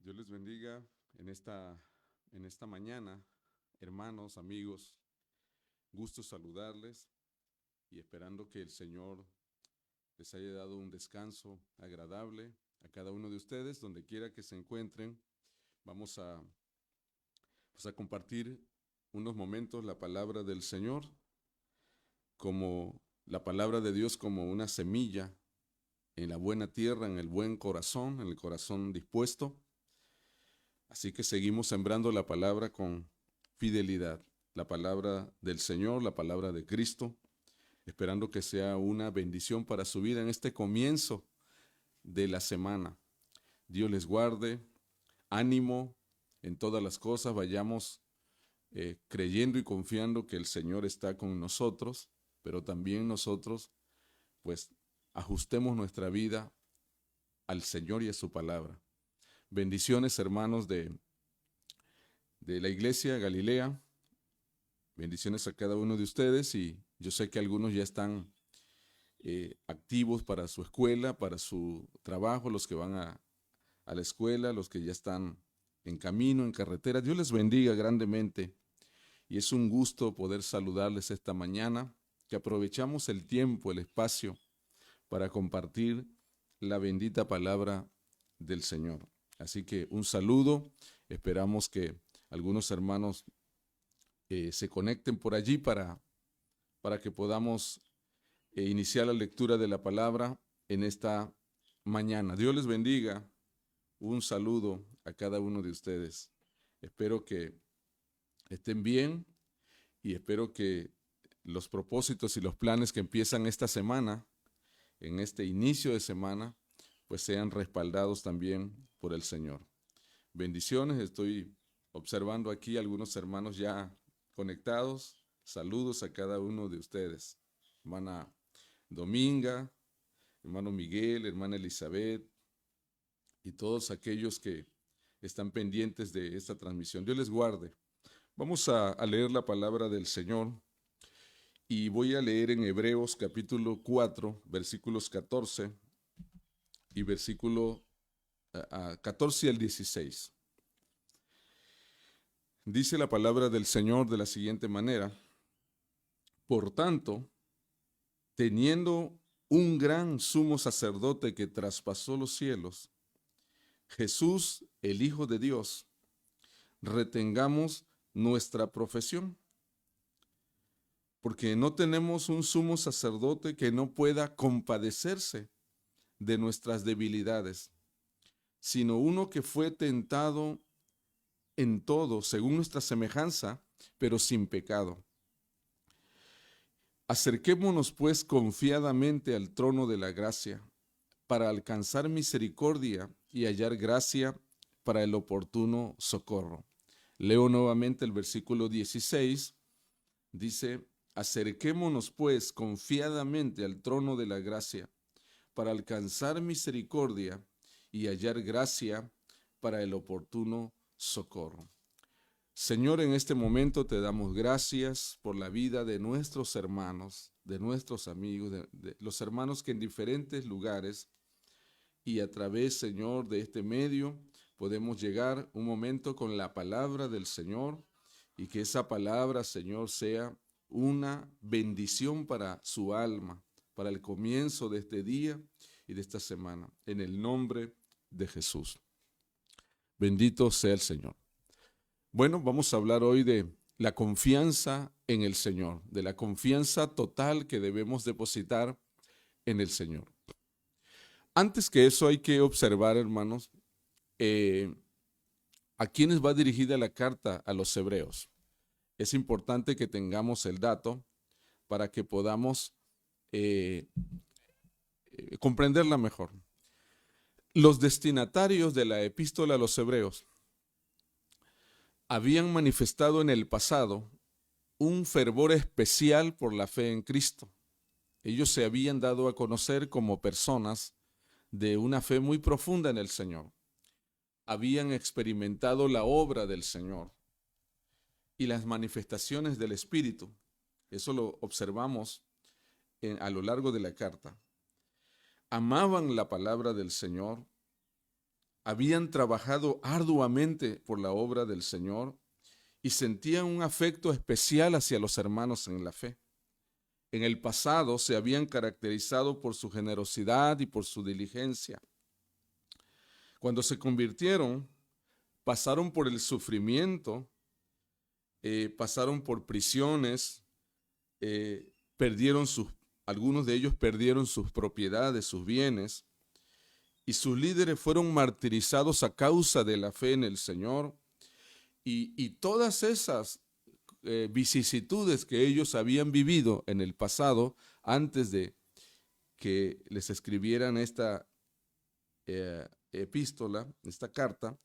Dios les bendiga en esta mañana, hermanos, amigos. Gusto saludarles y esperando que el Señor les haya dado un descanso agradable a cada uno de ustedes, donde quiera que se encuentren. Vamos a compartir unos momentos la palabra del Señor, como la palabra de Dios como una semilla en la buena tierra, en el buen corazón, en el corazón dispuesto. Así que seguimos sembrando la palabra con fidelidad, la palabra del Señor, la palabra de Cristo, esperando que sea una bendición para su vida en este comienzo de la semana. Dios les guarde, ánimo en todas las cosas, vayamos creyendo y confiando que el Señor está con nosotros, pero también nosotros, pues, ajustemos nuestra vida al Señor y a su palabra. Bendiciones, hermanos de la iglesia Galilea. Bendiciones a cada uno de ustedes, y yo sé que algunos ya están activos para su escuela, para su trabajo, los que van a la escuela, los que ya están en camino, en carretera. Dios les bendiga grandemente y es un gusto poder saludarles esta mañana, que aprovechamos el tiempo, el espacio para compartir la bendita palabra del Señor. Así que un saludo, esperamos que algunos hermanos se conecten por allí para que podamos iniciar la lectura de la palabra en esta mañana. Dios les bendiga. Un saludo a cada uno de ustedes. Espero que estén bien y espero que los propósitos y los planes que empiezan esta semana, en este inicio de semana, pues sean respaldados también por el Señor. Bendiciones, estoy observando aquí algunos hermanos ya conectados. Saludos a cada uno de ustedes. Hermana Dominga, hermano Miguel, hermana Elizabeth y todos aquellos que están pendientes de esta transmisión. Dios les guarde. Vamos a leer la palabra del Señor y voy a leer en Hebreos capítulo 4, versículos 14 y versículo 14 al 16. Dice la palabra del Señor de la siguiente manera: por tanto, teniendo un gran sumo sacerdote que traspasó los cielos, Jesús, el Hijo de Dios, retengamos nuestra profesión, porque no tenemos un sumo sacerdote que no pueda compadecerse de nuestras debilidades, sino uno que fue tentado en todo según nuestra semejanza, pero sin pecado. Acerquémonos pues confiadamente al trono de la gracia, para alcanzar misericordia y hallar gracia para el oportuno socorro. Leo nuevamente el versículo 16, dice: acerquémonos pues confiadamente al trono de la gracia, para alcanzar misericordia y hallar gracia para el oportuno socorro. Señor, en este momento te damos gracias por la vida de nuestros hermanos, de nuestros amigos, de los hermanos que en diferentes lugares y a través, Señor, de este medio podemos llegar un momento con la palabra del Señor, y que esa palabra, Señor, sea una bendición para su alma, para el comienzo de este día y de esta semana, en el nombre de Jesús. Bendito sea el Señor. Bueno, vamos a hablar hoy de la confianza en el Señor, de la confianza total que debemos depositar en el Señor. Antes que eso hay que observar, hermanos, a quiénes va dirigida la carta a los hebreos. Es importante que tengamos el dato para que podamos comprenderla mejor. Los destinatarios de la epístola a los hebreos habían manifestado en el pasado un fervor especial por la fe en Cristo. Ellos se habían dado a conocer como personas de una fe muy profunda en el Señor. Habían experimentado la obra del Señor y las manifestaciones del Espíritu. Eso lo observamos a lo largo de la carta. Amaban la palabra del Señor, habían trabajado arduamente por la obra del Señor y sentían un afecto especial hacia los hermanos en la fe. En el pasado se habían caracterizado por su generosidad y por su diligencia. Cuando se convirtieron, pasaron por el sufrimiento, pasaron por prisiones, algunos de ellos perdieron sus propiedades, sus bienes, y sus líderes fueron martirizados a causa de la fe en el Señor, y todas esas vicisitudes que ellos habían vivido en el pasado, antes de que les escribieran esta epístola, esta carta,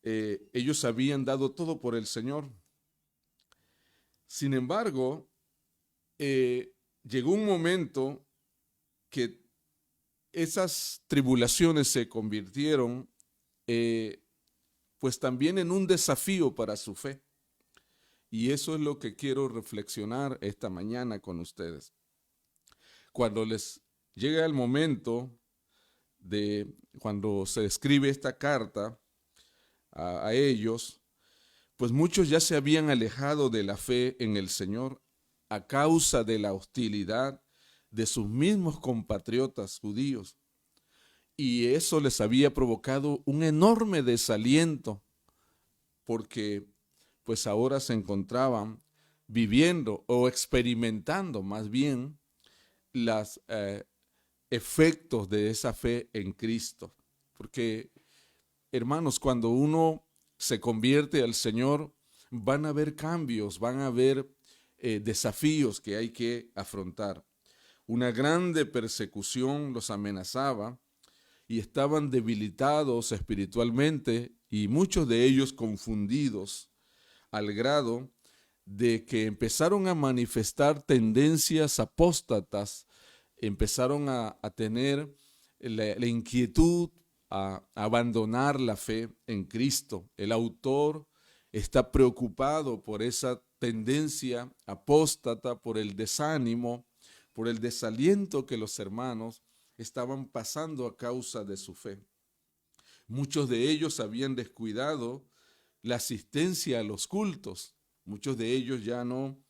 ellos habían dado todo por el Señor. Sin embargo, llegó un momento que esas tribulaciones se convirtieron pues también en un desafío para su fe. Y eso es lo que quiero reflexionar esta mañana con ustedes. Cuando les llega el momento de cuando se escribe esta carta a ellos, pues muchos ya se habían alejado de la fe en el Señor a causa de la hostilidad de sus mismos compatriotas judíos. Y eso les había provocado un enorme desaliento, porque pues ahora se encontraban viviendo o experimentando más bien los efectos de esa fe en Cristo. Porque, hermanos, cuando uno se convierte al Señor, van a haber cambios, van a haber desafíos que hay que afrontar. Una grande persecución los amenazaba y estaban debilitados espiritualmente y muchos de ellos confundidos, al grado de que empezaron a manifestar tendencias apóstatas, empezaron a tener la inquietud a abandonar la fe en Cristo. El autor está preocupado por esa tendencia apóstata, por el desánimo, por el desaliento que los hermanos estaban pasando a causa de su fe. Muchos de ellos habían descuidado la asistencia a los cultos. Muchos de ellos ya no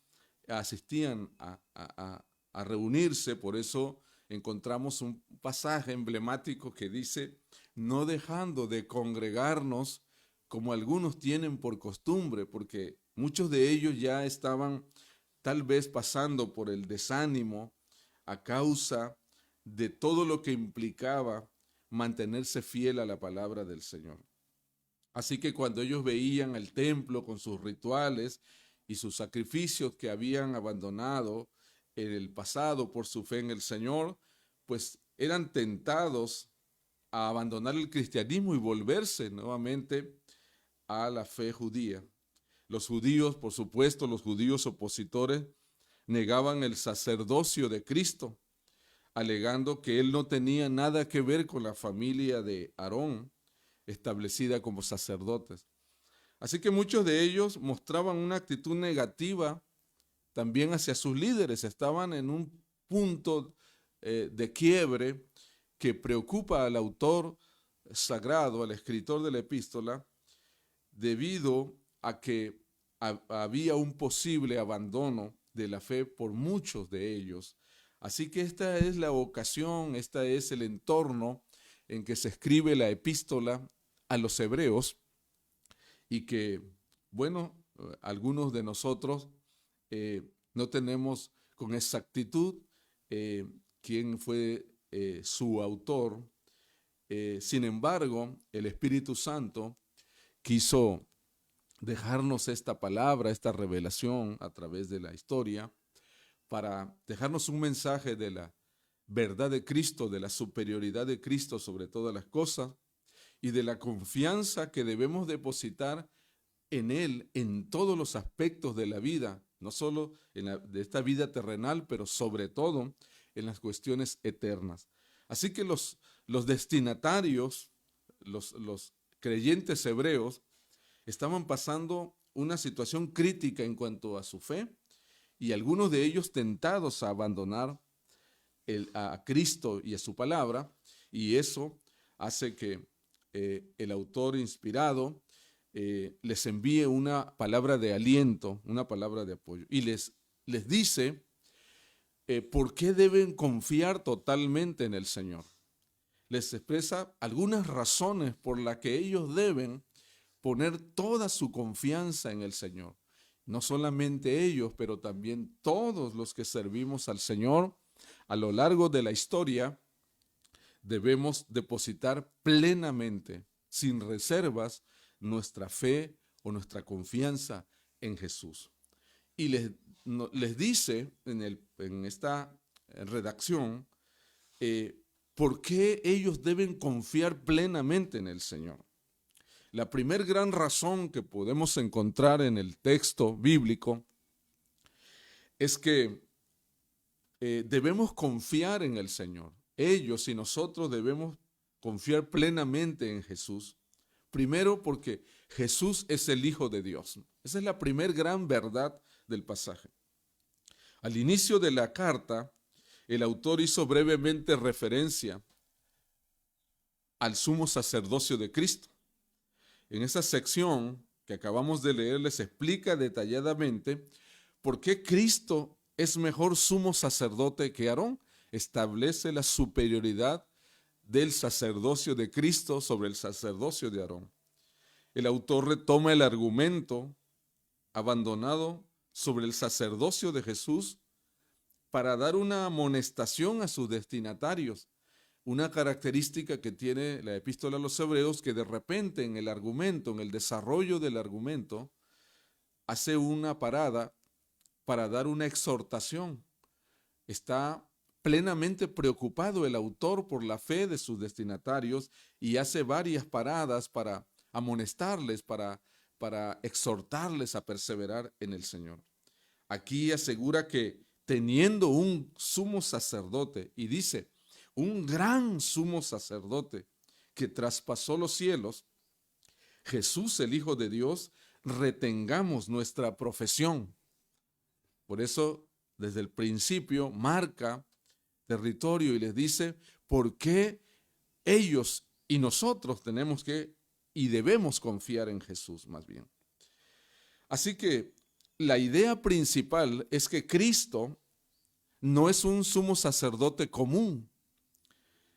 asistían a reunirse, por eso encontramos un pasaje emblemático que dice: no dejando de congregarnos como algunos tienen por costumbre, porque muchos de ellos ya estaban tal vez pasando por el desánimo a causa de todo lo que implicaba mantenerse fiel a la palabra del Señor. Así que cuando ellos veían el templo con sus rituales y sus sacrificios que habían abandonado en el pasado por su fe en el Señor, pues eran tentados a abandonar el cristianismo y volverse nuevamente a la fe judía. Los judíos, por supuesto, los judíos opositores, negaban el sacerdocio de Cristo, alegando que él no tenía nada que ver con la familia de Aarón, establecida como sacerdotes. Así que muchos de ellos mostraban una actitud negativa también hacia sus líderes. Estaban en un punto de quiebre que preocupa al autor sagrado, al escritor de la epístola, debido a que había un posible abandono de la fe por muchos de ellos. Así que esta es la ocasión, este es el entorno en que se escribe la epístola a los hebreos, y que, bueno, algunos de nosotros no tenemos con exactitud quién fue su autor. Sin embargo, el Espíritu Santo quiso dejarnos esta palabra, esta revelación a través de la historia, para dejarnos un mensaje de la verdad de Cristo, de la superioridad de Cristo sobre todas las cosas y de la confianza que debemos depositar en Él en todos los aspectos de la vida, no solo de esta vida terrenal, pero sobre todo en las cuestiones eternas. Así que los destinatarios, los creyentes hebreos, estaban pasando una situación crítica en cuanto a su fe, y algunos de ellos tentados a abandonar a Cristo y a su palabra, y eso hace que el autor inspirado les envíe una palabra de aliento, una palabra de apoyo. Y les dice por qué deben confiar totalmente en el Señor. Les expresa algunas razones por las que ellos deben poner toda su confianza en el Señor. No solamente ellos, pero también todos los que servimos al Señor a lo largo de la historia, debemos depositar plenamente, sin reservas, nuestra fe o nuestra confianza en Jesús. Y les dice en esta redacción por qué ellos deben confiar plenamente en el Señor. La primera gran razón que podemos encontrar en el texto bíblico es que debemos confiar en el Señor. Ellos y nosotros debemos confiar plenamente en Jesús. Primero porque Jesús es el Hijo de Dios. Esa es la primera gran verdad del pasaje. Al inicio de la carta, el autor hizo brevemente referencia al sumo sacerdocio de Cristo. En esa sección que acabamos de leer les explica detalladamente por qué Cristo es mejor sumo sacerdote que Aarón. Establece la superioridad del sacerdocio de Cristo sobre el sacerdocio de Aarón. El autor retoma el argumento abandonado sobre el sacerdocio de Jesús para dar una amonestación a sus destinatarios. Una característica que tiene la epístola a los Hebreos, que de repente en el argumento, en el desarrollo del argumento, hace una parada para dar una exhortación. Está plenamente preocupado el autor por la fe de sus destinatarios y hace varias paradas para amonestarles, para exhortarles a perseverar en el Señor. Aquí asegura que teniendo un sumo sacerdote, y dice, un gran sumo sacerdote que traspasó los cielos, Jesús, el Hijo de Dios, retengamos nuestra profesión. Por eso, desde el principio, marca territorio y les dice por qué ellos y nosotros tenemos que y debemos confiar en Jesús más bien. Así que la idea principal es que Cristo no es un sumo sacerdote común,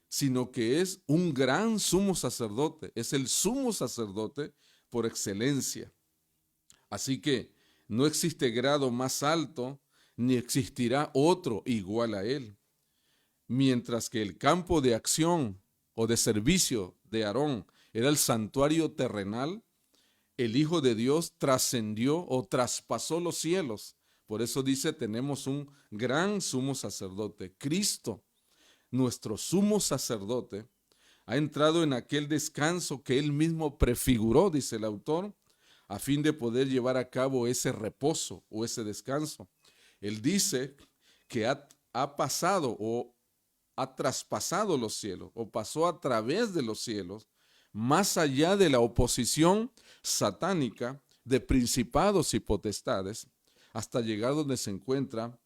sino que es un gran sumo sacerdote, es el sumo sacerdote por excelencia. Así que no existe grado más alto, ni existirá otro igual a él. Mientras que el campo de acción o de servicio de Aarón era el santuario terrenal, el Hijo de Dios trascendió o traspasó los cielos. Por eso dice, tenemos un gran sumo sacerdote. Cristo, nuestro sumo sacerdote, ha entrado en aquel descanso que él mismo prefiguró, dice el autor, a fin de poder llevar a cabo ese reposo o ese descanso. Él dice que ha pasado o ha traspasado los cielos o pasó a través de los cielos, más allá de la oposición satánica de principados y potestades, hasta llegar donde se encuentra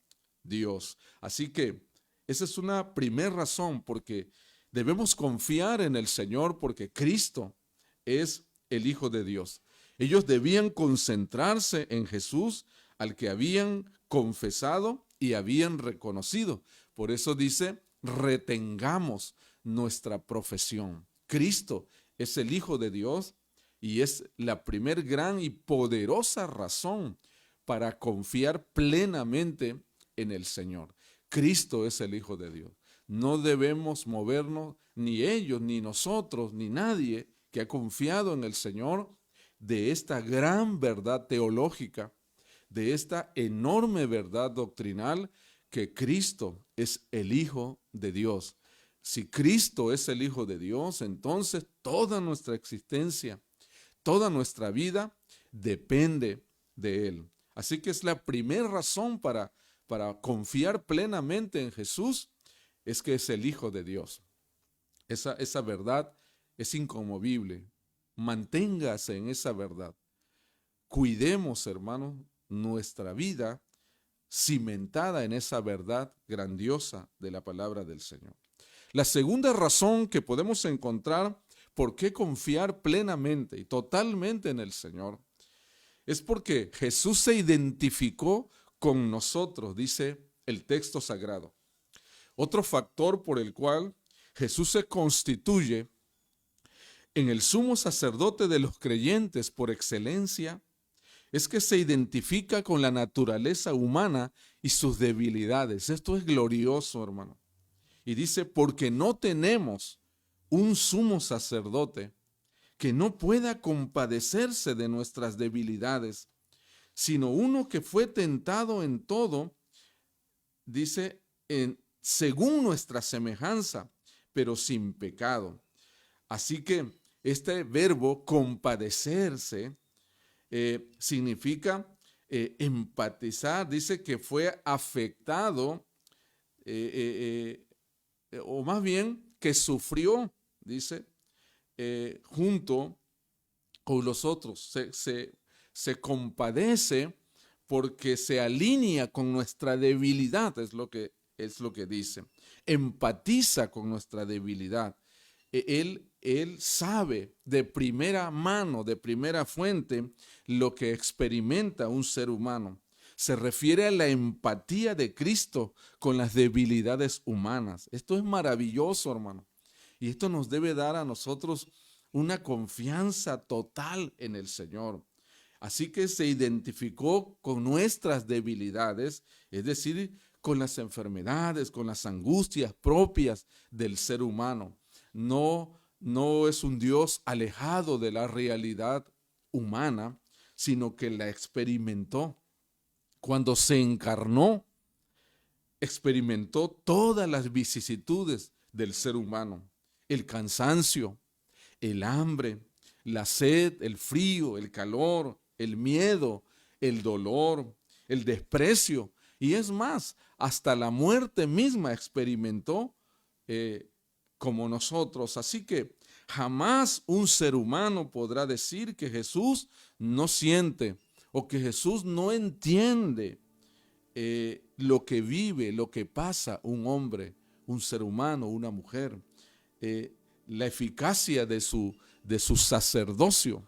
Dios. Así que esa es una primera razón porque debemos confiar en el Señor porque Cristo es el Hijo de Dios. Ellos debían concentrarse en Jesús, al que habían confesado y habían reconocido. Por eso dice, retengamos nuestra profesión. Cristo es el Hijo de Dios y es la primer gran y poderosa razón para confiar plenamente en el Señor. Cristo es el Hijo de Dios. No debemos movernos, ni ellos, ni nosotros, ni nadie que ha confiado en el Señor, de esta gran verdad teológica, de esta enorme verdad doctrinal, que Cristo es el Hijo de Dios. Si Cristo es el Hijo de Dios, entonces toda nuestra existencia, toda nuestra vida depende de Él. Así que es la primera razón para confiar plenamente en Jesús, es que es el Hijo de Dios. Esa verdad es inconmovible. Manténgase en esa verdad. Cuidemos, hermanos, nuestra vida cimentada en esa verdad grandiosa de la palabra del Señor. La segunda razón que podemos encontrar ¿por qué confiar plenamente y totalmente en el Señor? Es porque Jesús se identificó con nosotros, dice el texto sagrado. Otro factor por el cual Jesús se constituye en el sumo sacerdote de los creyentes por excelencia es que se identifica con la naturaleza humana y sus debilidades. Esto es glorioso, hermano. Y dice, porque no tenemos un sumo sacerdote que no pueda compadecerse de nuestras debilidades, sino uno que fue tentado en todo, dice, según nuestra semejanza, pero sin pecado. Así que este verbo compadecerse significa empatizar, dice que fue afectado, o más bien que sufrió, dice, junto con los otros, se compadece porque se alinea con nuestra debilidad, es lo que dice, empatiza con nuestra debilidad. Él sabe de primera mano, de primera fuente, lo que experimenta un ser humano. Se refiere a la empatía de Cristo con las debilidades humanas. Esto es maravilloso, hermano. Y esto nos debe dar a nosotros una confianza total en el Señor. Así que se identificó con nuestras debilidades, es decir, con las enfermedades, con las angustias propias del ser humano. No es un Dios alejado de la realidad humana, sino que la experimentó. Cuando se encarnó, experimentó todas las vicisitudes del ser humano, el cansancio, el hambre, la sed, el frío, el calor, el miedo, el dolor, el desprecio, y es más, hasta la muerte misma experimentó como nosotros. Así que jamás un ser humano podrá decir que Jesús no siente o que Jesús no entiende lo que vive, lo que pasa un hombre, un ser humano, una mujer. La eficacia de su sacerdocio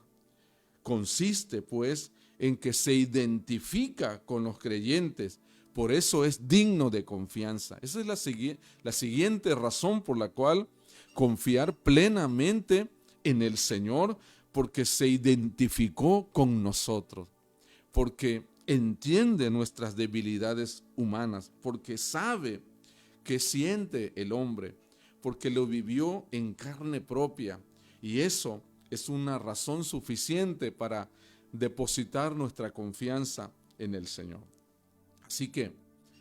consiste pues en que se identifica con los creyentes. Por eso es digno de confianza. Esa es la siguiente razón por la cual confiar plenamente en el Señor, porque se identificó con nosotros, porque entiende nuestras debilidades humanas, porque sabe qué siente el hombre, porque lo vivió en carne propia. Y eso es una razón suficiente para depositar nuestra confianza en el Señor. Así que,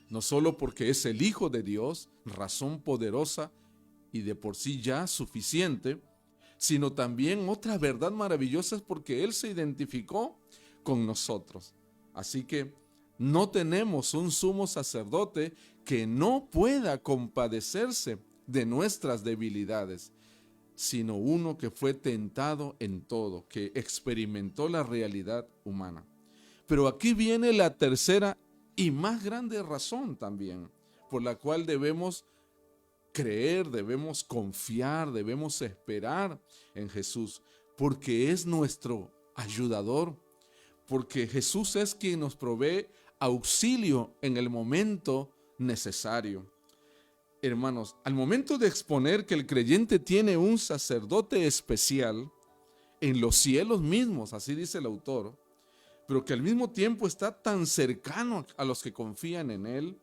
no solo porque es el Hijo de Dios, razón poderosa y de por sí ya suficiente, sino también otra verdad maravillosa es porque Él se identificó con nosotros. Así que no tenemos un sumo sacerdote que no pueda compadecerse de nuestras debilidades, sino uno que fue tentado en todo, que experimentó la realidad humana. Pero aquí viene la tercera y más grande razón también, por la cual debemos creer, debemos confiar, debemos esperar en Jesús, porque es nuestro ayudador, porque Jesús es quien nos provee auxilio en el momento necesario. Hermanos, al momento de exponer que el creyente tiene un sacerdote especial en los cielos mismos, así dice el autor, pero que al mismo tiempo está tan cercano a los que confían en él,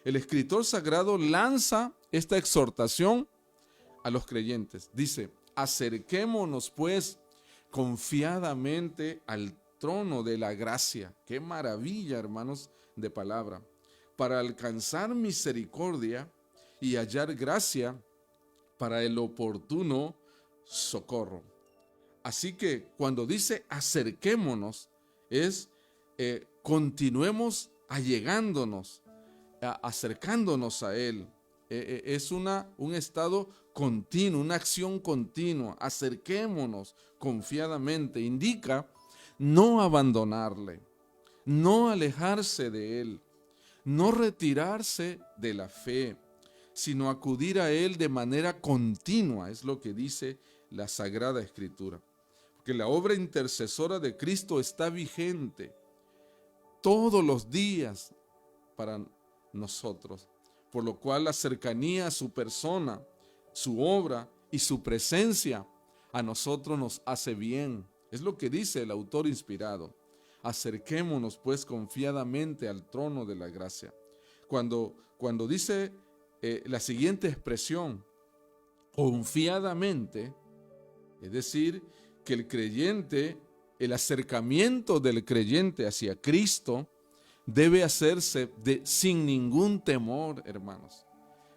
el escritor sagrado lanza esta exhortación a los creyentes. Dice, acerquémonos pues confiadamente al trono de la gracia. Qué maravilla, hermanos, de palabra. Para alcanzar misericordia y hallar gracia para el oportuno socorro. Así que cuando dice acerquémonos, es continuemos allegándonos, acercándonos a Él. Es un estado continuo, una acción continua. Acerquémonos confiadamente. Indica no abandonarle, no alejarse de Él, no retirarse de la fe, sino acudir a Él de manera continua, es lo que dice la Sagrada Escritura. Porque la obra intercesora de Cristo está vigente todos los días para nosotros, por lo cual la cercanía a su persona, su obra y su presencia a nosotros nos hace bien. Es lo que dice el autor inspirado. Acerquémonos pues confiadamente al trono de la gracia. Cuando dice la siguiente expresión, confiadamente, es decir, que el acercamiento del creyente hacia Cristo debe hacerse sin ningún temor, hermanos,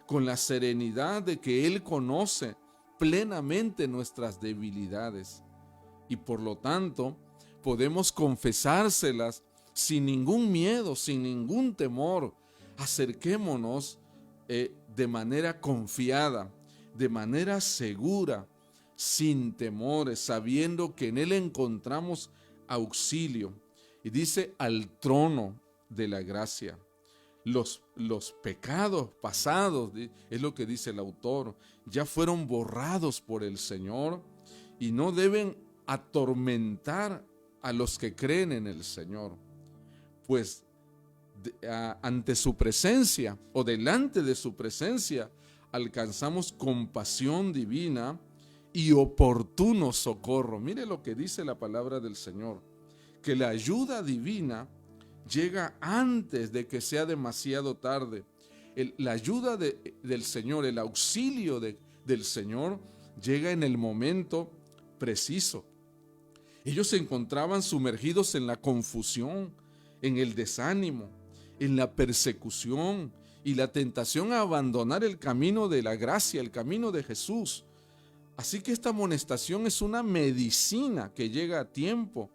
con la serenidad de que Él conoce plenamente nuestras debilidades y por lo tanto podemos confesárselas sin ningún miedo, sin ningún temor. Acerquémonos de manera confiada, de manera segura, sin temores, sabiendo que en Él encontramos auxilio. Y dice al trono de la gracia. Los pecados pasados, es lo que dice el autor, ya fueron borrados por el Señor y no deben atormentar a los que creen en el Señor. Pues ante su presencia o delante de su presencia alcanzamos compasión divina y oportuno socorro. Mire lo que dice la palabra del Señor, que la ayuda divina llega antes de que sea demasiado tarde. La ayuda del Señor, el auxilio del Señor llega en el momento preciso. Ellos se encontraban sumergidos en la confusión, en el desánimo, en la persecución y la tentación a abandonar el camino de la gracia, el camino de Jesús. Así que esta amonestación es una medicina que llega a tiempo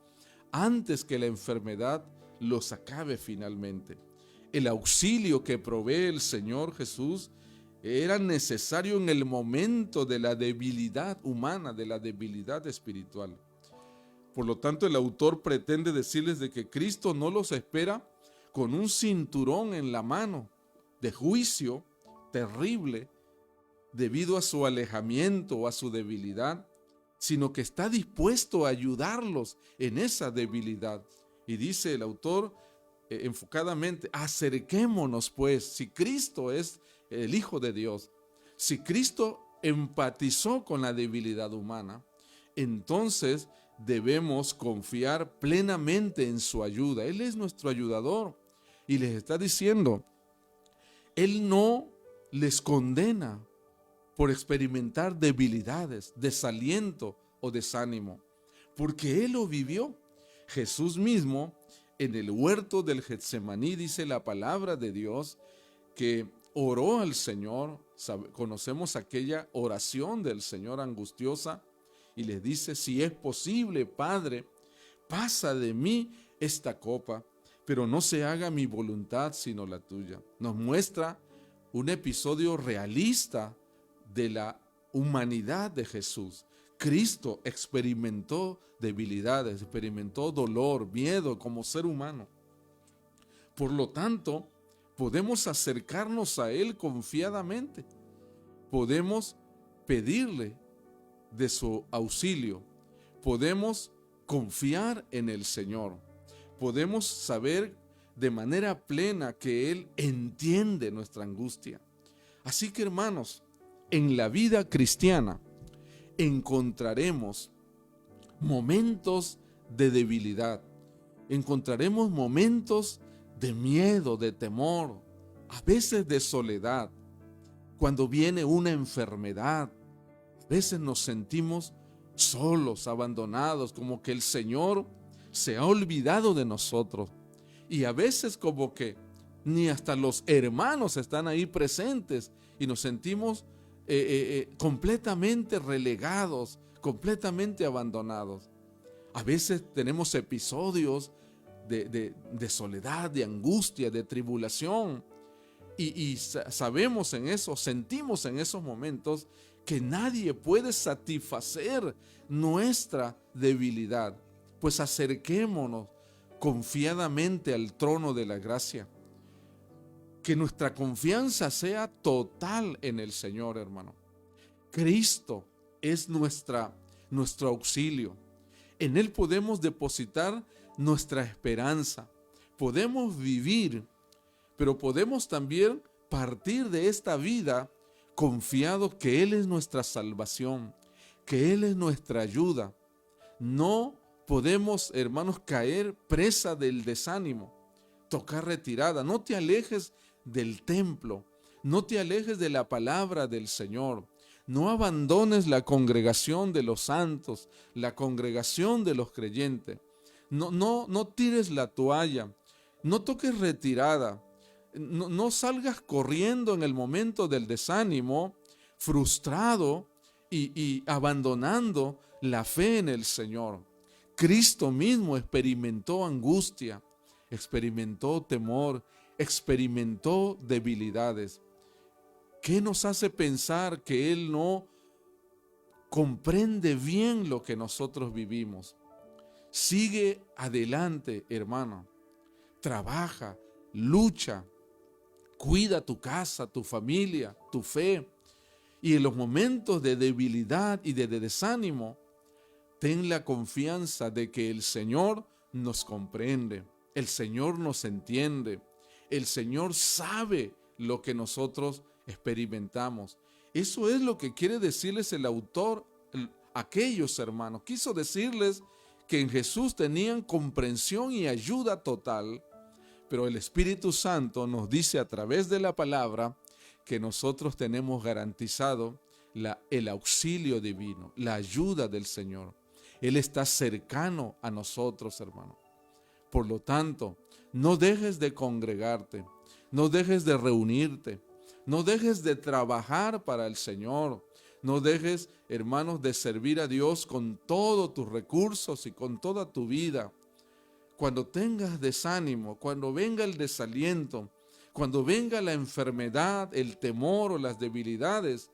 antes que la enfermedad los acabe finalmente. El auxilio que provee el Señor Jesús era necesario en el momento de la debilidad humana, de la debilidad espiritual. Por lo tanto, el autor pretende decirles de que Cristo no los espera con un cinturón en la mano de juicio terrible debido a su alejamiento o a su debilidad, sino que está dispuesto a ayudarlos en esa debilidad. Y dice el autor enfocadamente, acerquémonos pues, si Cristo es el Hijo de Dios, si Cristo empatizó con la debilidad humana, entonces debemos confiar plenamente en su ayuda. Él es nuestro ayudador y les está diciendo, Él no les condena por experimentar debilidades, desaliento o desánimo, porque Él lo vivió. Jesús mismo, en el huerto del Getsemaní, dice la palabra de Dios, que oró al Señor. Conocemos aquella oración del Señor angustiosa, y le dice, si es posible, Padre, pasa de mí esta copa, pero no se haga mi voluntad sino la tuya. Nos muestra un episodio realista de la humanidad de Jesús. Cristo experimentó debilidades, experimentó dolor, miedo como ser humano. Por lo tanto, podemos acercarnos a Él confiadamente. Podemos pedirle de su auxilio. Podemos confiar en el Señor. Podemos saber de manera plena que Él entiende nuestra angustia. Así que, hermanos, en la vida cristiana encontraremos momentos de debilidad, encontraremos momentos de miedo, de temor, a veces de soledad. Cuando viene una enfermedad, a veces nos sentimos solos, abandonados, como que el Señor se ha olvidado de nosotros. Y a veces como que ni hasta los hermanos están ahí presentes y nos sentimos completamente relegados, completamente abandonados. A veces tenemos episodios de soledad, de angustia, de tribulación. Y sabemos en eso, sentimos en esos momentos que nadie puede satisfacer nuestra debilidad. Pues acerquémonos confiadamente al trono de la gracia. Que nuestra confianza sea total en el Señor, hermano. Cristo es nuestro auxilio. En Él podemos depositar nuestra esperanza. Podemos vivir, pero podemos también partir de esta vida confiados que Él es nuestra salvación, que Él es nuestra ayuda. No podemos, hermanos, caer presa del desánimo, tocar retirada. No te alejes del templo, no te alejes de la palabra del Señor. No abandones la congregación de los santos, la congregación de los creyentes. No tires la toalla, no toques retirada. No salgas corriendo en el momento del desánimo, frustrado y abandonando la fe en el Señor. Cristo mismo experimentó angustia, experimentó temor, experimentó debilidades. ¿Qué nos hace pensar que Él no comprende bien lo que nosotros vivimos? Sigue adelante, hermano. Trabaja, lucha, cuida tu casa, tu familia, tu fe. Y en los momentos de debilidad y de desánimo, ten la confianza de que el Señor nos comprende, el Señor nos entiende, el Señor sabe lo que nosotros experimentamos. Eso es lo que quiere decirles el autor a aquellos hermanos. Quiso decirles que en Jesús tenían comprensión y ayuda total, pero el Espíritu Santo nos dice a través de la palabra que nosotros tenemos garantizado el auxilio divino, la ayuda del Señor. Él está cercano a nosotros, hermano. Por lo tanto, no dejes de congregarte, no dejes de reunirte, no dejes de trabajar para el Señor, no dejes, hermanos, de servir a Dios con todos tus recursos y con toda tu vida. Cuando tengas desánimo, cuando venga el desaliento, cuando venga la enfermedad, el temor o las debilidades,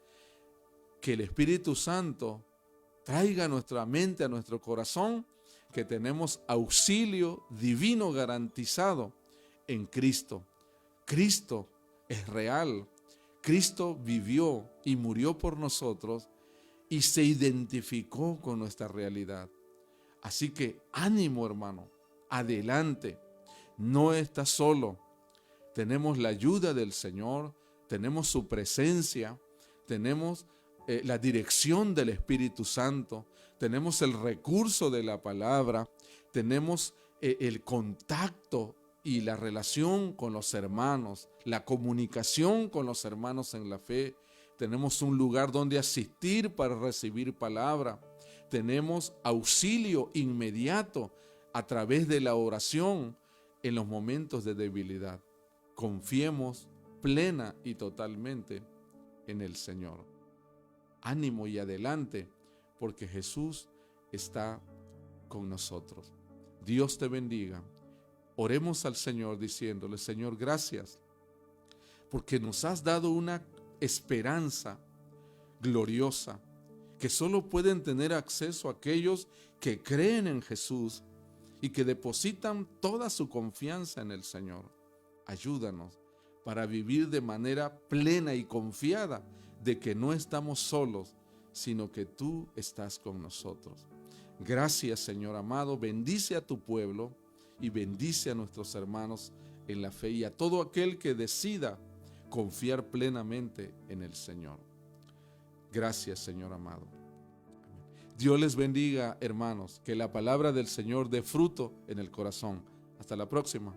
que el Espíritu Santo traiga a nuestra mente, a nuestro corazón, que tenemos auxilio divino garantizado en Cristo. Cristo es real. Cristo vivió y murió por nosotros y se identificó con nuestra realidad. Así que ánimo, hermano, adelante. No estás solo. Tenemos la ayuda del Señor, tenemos su presencia, tenemos la dirección del Espíritu Santo, tenemos el recurso de la palabra, tenemos el contacto y la relación con los hermanos, la comunicación con los hermanos en la fe. Tenemos un lugar donde asistir para recibir palabra. Tenemos auxilio inmediato a través de la oración en los momentos de debilidad. Confiemos plena y totalmente en el Señor. Ánimo y adelante, porque Jesús está con nosotros. Dios te bendiga. Oremos al Señor diciéndole: Señor, gracias, porque nos has dado una esperanza gloriosa que solo pueden tener acceso aquellos que creen en Jesús y que depositan toda su confianza en el Señor. Ayúdanos para vivir de manera plena y confiada de que no estamos solos, sino que tú estás con nosotros. Gracias, Señor amado. Bendice a tu pueblo y bendice a nuestros hermanos en la fe y a todo aquel que decida confiar plenamente en el Señor. Gracias, Señor amado. Dios les bendiga, hermanos. Que la palabra del Señor dé fruto en el corazón. Hasta la próxima.